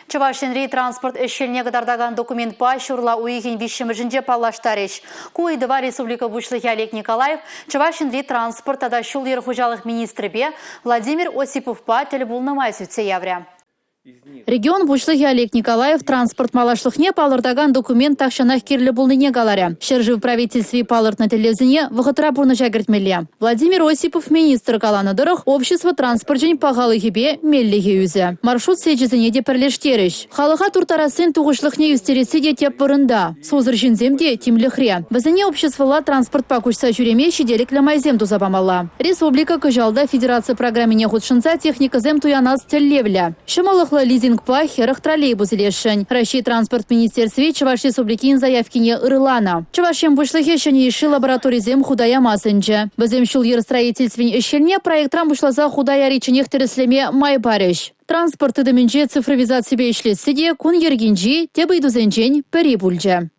Чувашинри транспорт эшелне катардаган документ пашурла уйген вишемжинже паллаштарыш. Куйдыва республика бушлыхи Олег Николаев, Чувашинри транспорт ада шул ерхужалых министрбе Владимир Осиповпа телебулнамай сүтсе явря. Регион бушлыхи Олег Николаев транспорт малашлыхне палырдаган документ тахшанах кирлі булныне галаря. Шержи в правительстве палырт на телевизине вахытра бурна жагертмелле. Владимир Осипов министр каланы дырых общество транспортжен пағалы гебе меллеге юзе. Маршрут сечізіне де пірлештеріш. Халыға туртарасын туғышлыхне юстересі де теп бұрында. Созыр жінземде тимліхре. Бізіне обществола транспорт пакушса жүреме шеделік лямайзем тузабамала. Республика кыжалда федерация программине худшынса техника зем туянас теллевля. Шымалых лизинг па херах троллейбус лешень. Россия транспорт министерстве Чуваш республикин заявкине ырлана. Чувашем бушлыхе шыне иши лабораторизем худая масынче. Бізем шул ерстроительствен эшелне проектрам бушлаза худая реченех тереслеме май барыш. Транспорт ыдымінже цифровизация ишлетсе де кун ергенжи тебайдузенжен пәрі бульже.